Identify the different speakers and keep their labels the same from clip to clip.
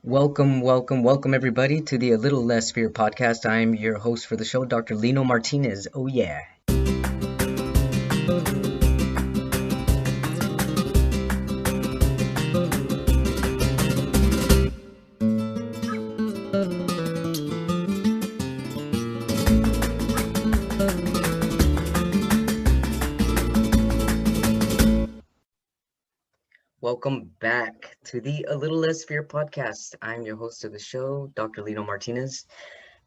Speaker 1: Welcome everybody to the A Little Less Fear podcast. I'm your host for the show, Dr. Lino Martinez. Oh yeah. Welcome back to the A Little Less Fear podcast. I'm your host of the show, Dr. Lino Martinez,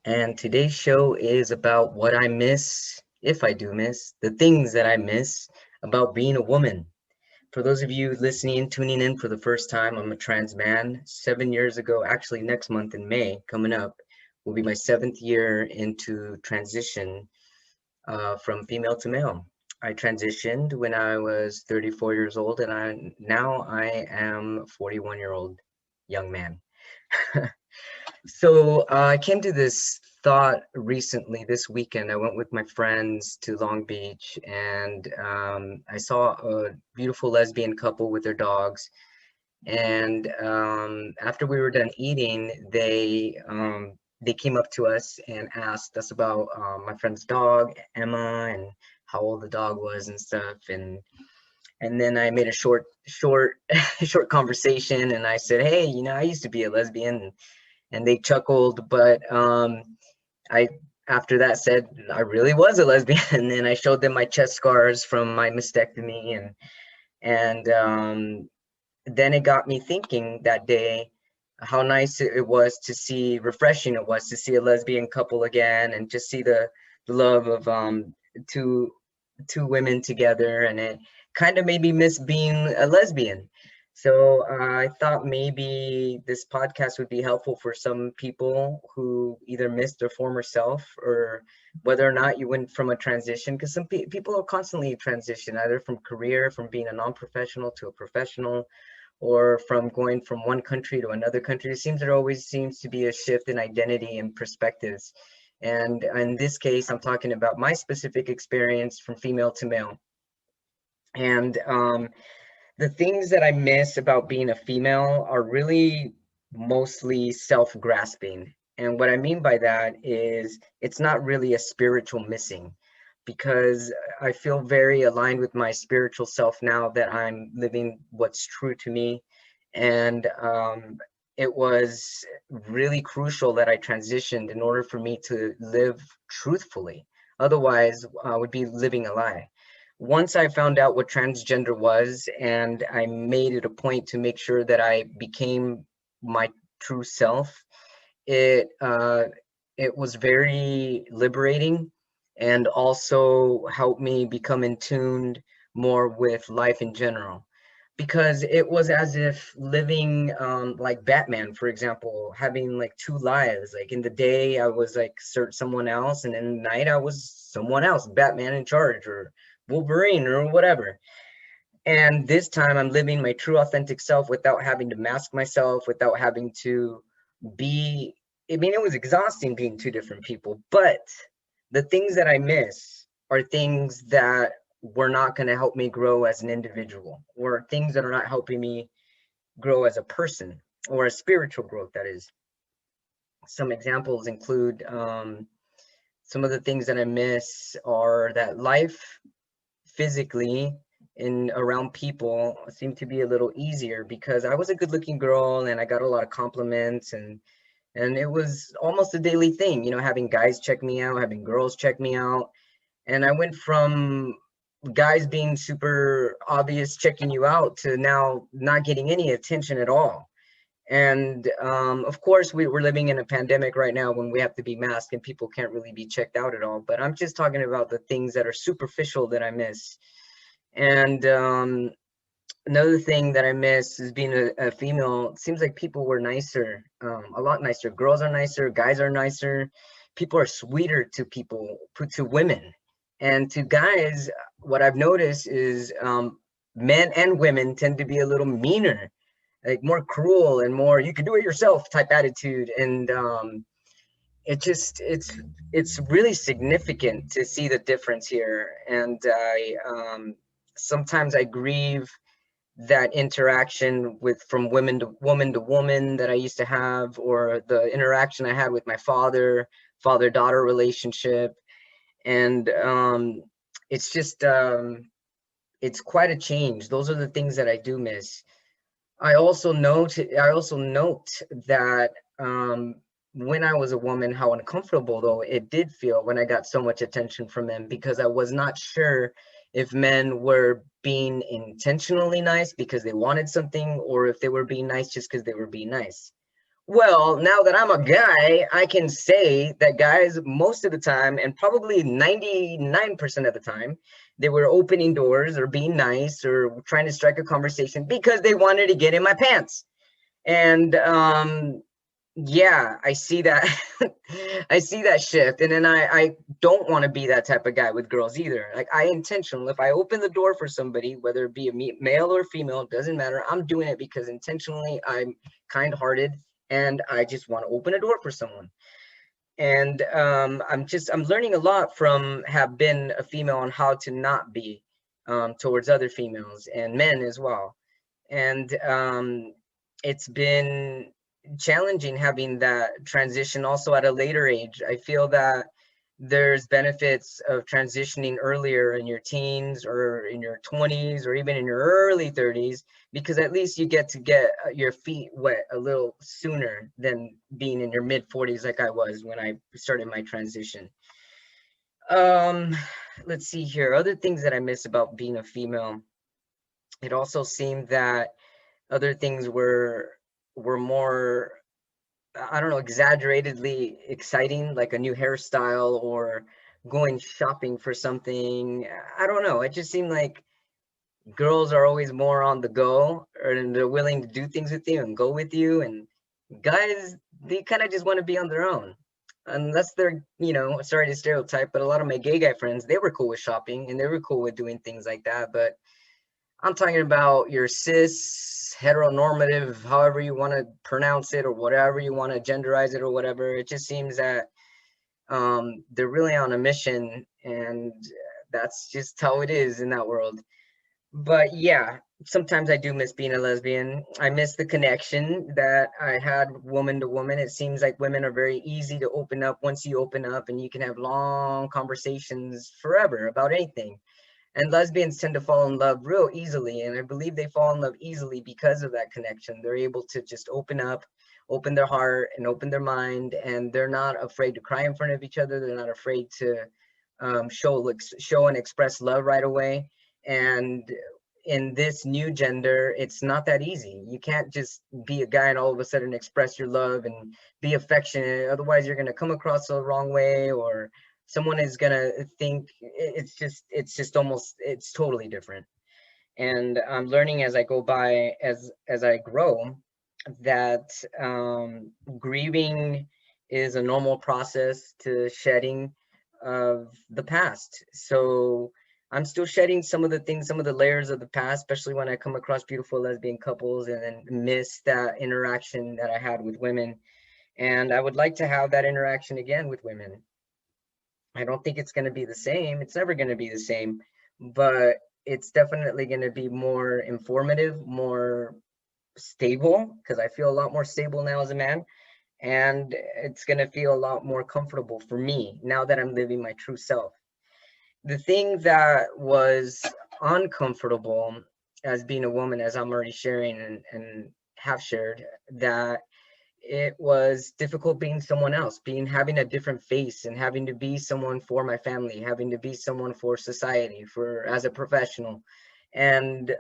Speaker 1: and today's show is about what I miss, if I do miss, the things that I miss about being a woman. For those of you listening, tuning in for the first time, I'm a trans man. 7 years ago, actually next month in May, coming up, will be my 7th year into transition from female to male. I transitioned when I was 34 years old, and I am 41-year-old young man. So I came to this thought recently this weekend. I went with my friends to Long Beach, and I saw a beautiful lesbian couple with their dogs. And after we were done eating, they came up to us and asked us about my friend's dog, Emma, and how old the dog was and stuff. And then I made a short short conversation, and I said, hey, I used to be a lesbian, and they chuckled, but I after that said I really was a lesbian. And then I showed them my chest scars from my mastectomy, and then it got me thinking that day how nice it was to see, refreshing it was to see a lesbian couple again, and just see the love of two women together, and it kind of made me miss being a lesbian. So I thought maybe this podcast would be helpful for some people who either missed their former self, or whether or not you went from a transition, because some people are constantly transition, either from career, from being a non-professional to a professional, or from going from one country to another country. It seems there always seems to be a shift in identity and perspectives. And in this case, I'm talking about my specific experience from female to male. And the things that I miss about being a female are really mostly self-grasping. And what I mean by that is it's not really a spiritual missing, because I feel very aligned with my spiritual self now that I'm living what's true to me. And it was really crucial that I transitioned in order for me to live truthfully. Otherwise, I would be living a lie. Once I found out what transgender was, and I made it a point to make sure that I became my true self, it it was very liberating, and also helped me become in tuned more with life in general. Because it was as if living like Batman, for example, having like two lives. Like in the day, I was like someone else, and in the night, I was someone else, Batman in charge, or Wolverine, or whatever. And this time, I'm living my true, authentic self without having to mask myself, without having to be. I mean, it was exhausting being two different people, but the things that I miss are things that were not going to help me grow as an individual, or things that are not helping me grow as a person, or a spiritual growth, that is. Some examples include some of the things that I miss are that life physically in around people seemed to be a little easier, because I was a good looking girl and I got a lot of compliments, and it was almost a daily thing, having guys check me out, having girls check me out. And I went from guys being super obvious checking you out to now not getting any attention at all. And of course, we're living in a pandemic right now when we have to be masked and people can't really be checked out at all. But I'm just talking about the things that are superficial that I miss. And another thing that I miss is being a female. It seems like people were nicer, a lot nicer. Girls are nicer, guys are nicer. People are sweeter to people, to women. And to guys, what I've noticed is men and women tend to be a little meaner, like more cruel and more you can do it yourself type attitude. And it's really significant to see the difference here. And I sometimes I grieve that interaction with from woman to woman that I used to have, or the interaction I had with my father-daughter relationship. And it's just it's quite a change. Those are the things that I do miss. I also note that when I was a woman, how uncomfortable though it did feel when I got so much attention from men, because I was not sure if men were being intentionally nice because they wanted something, or if they were being nice just because they were being nice. Well, now that I'm a guy, I can say that guys, most of the time, and probably 99% of the time, they were opening doors or being nice or trying to strike a conversation because they wanted to get in my pants. And yeah, I see that. I see that shift. And then I don't want to be that type of guy with girls either. Like, I intentional, if I open the door for somebody, whether it be a male or female, doesn't matter. I'm doing it because intentionally I'm kind-hearted and I just want to open a door for someone. And I'm learning a lot from have been a female on how to not be towards other females and men as well. And it's been challenging having that transition also at a later age. I feel that there's benefits of transitioning earlier in your teens or in your 20s or even in your early 30s, because at least you get to get your feet wet a little sooner than being in your mid 40s like I was when I started my transition. um let's see here, other things that I miss about being a female. It also seemed that other things were more, I don't know, exaggeratedly exciting, like a new hairstyle or going shopping for something. I don't know. It just seemed like girls are always more on the go, and they're willing to do things with you and go with you. And guys, they kind of just want to be on their own. Unless they're, sorry to stereotype, but a lot of my gay guy friends, they were cool with shopping and they were cool with doing things like that. But I'm talking about your cis, heteronormative, however you want to pronounce it, or whatever you want to genderize it, or whatever. It just seems that they're really on a mission, and that's just how it is in that world. But yeah, sometimes I do miss being a lesbian. I miss the connection that I had woman to woman. It seems like women are very easy to open up once you open up, and you can have long conversations forever about anything. And lesbians tend to fall in love real easily, and I believe they fall in love easily because of that connection. They're able to just open up, open their heart and open their mind, and they're not afraid to cry in front of each other. They're not afraid to show and express love right away. And in this new gender, it's not that easy. You can't just be a guy and all of a sudden express your love and be affectionate. Otherwise, you're going to come across the wrong way, or someone is gonna think it's totally different. And I'm learning as I go by, as I grow, that grieving is a normal process to shedding of the past. So I'm still shedding some of the things, some of the layers of the past, especially when I come across beautiful lesbian couples and then miss that interaction that I had with women. And I would like to have that interaction again with women. I don't think it's going to be the same. It's never going to be the same, but it's definitely going to be more informative, more stable, because I feel a lot more stable now as a man. And it's going to feel a lot more comfortable for me now that I'm living my true self. The thing that was uncomfortable as being a woman, as I'm already sharing and have shared, that it was difficult being someone else, having a different face and having to be someone for my family, having to be someone for society, for as a professional, and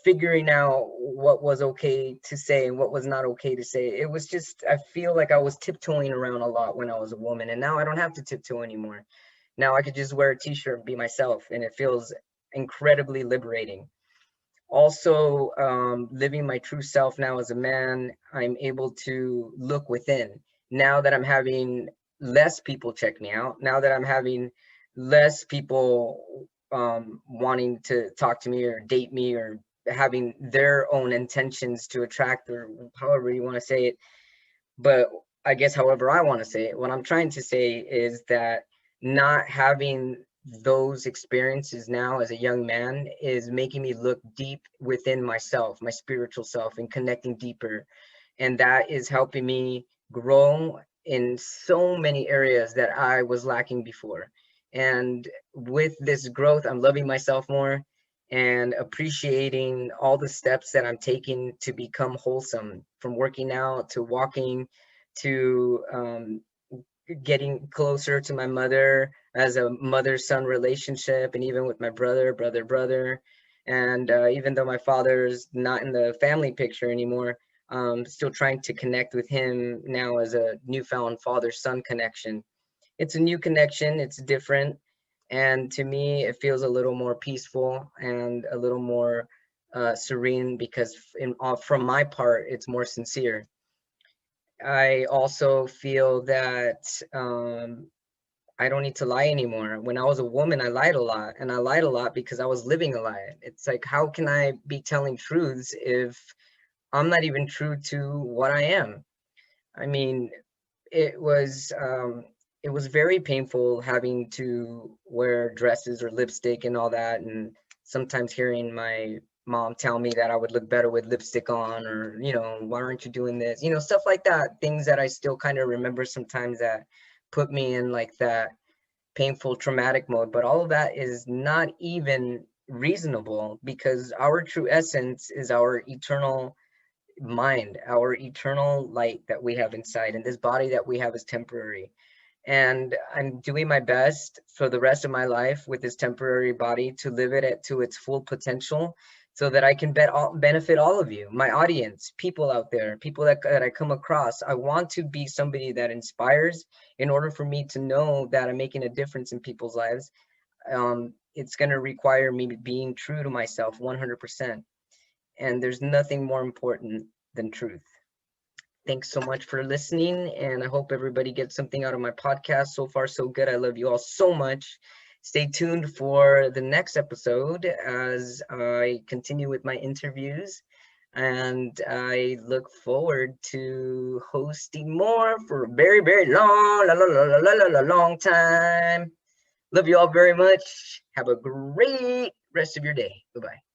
Speaker 1: figuring out what was okay to say and what was not okay to say. It was just, I feel like I was tiptoeing around a lot when I was a woman, and now I don't have to tiptoe anymore. Now I could just wear a t-shirt and be myself, and it feels incredibly liberating. Also, living my true self now as a man, I'm able to look within. Now that I'm having less people check me out, now that I'm having less people wanting to talk to me or date me or having their own intentions to attract, or however you want to say it, but I guess however I want to say it, what I'm trying to say is that not having those experiences now as a young man is making me look deep within myself, my spiritual self, and connecting deeper. And that is helping me grow in so many areas that I was lacking before. And with this growth, I'm loving myself more and appreciating all the steps that I'm taking to become wholesome, from working out to walking to getting closer to my mother as a mother-son relationship, and even with my brother. And even though my father's not in the family picture anymore, still trying to connect with him now as a newfound father-son connection. It's a new connection, it's different, and to me, it feels a little more peaceful and a little more serene because from my part, it's more sincere. I also feel that I don't need to lie anymore. When I was a woman, I lied a lot, and I lied a lot because I was living a lie. It's like, how can I be telling truths if I'm not even true to what I am? I mean, it was it was very painful having to wear dresses or lipstick and all that, and sometimes hearing my mom tell me that I would look better with lipstick on, or why aren't you doing this, stuff like that, things that I still kind of remember sometimes that put me in like that painful traumatic mode. But all of that is not even reasonable, because our true essence is our eternal mind, our eternal light that we have inside, and this body that we have is temporary. And I'm doing my best for the rest of my life with this temporary body to live it to its full potential, so that I can benefit all of you, my audience, people out there, people that I come across. I want to be somebody that inspires. In order for me to know that I'm making a difference in people's lives, it's going to require me being true to myself 100%. And there's nothing more important than truth. Thanks so much for listening, and I hope everybody gets something out of my podcast. So far, so good. I love you all so much. Stay tuned for the next episode as I continue with my interviews, and I look forward to hosting more for a very, very long time. Love you all very much. Have a great rest of your day. Bye-bye.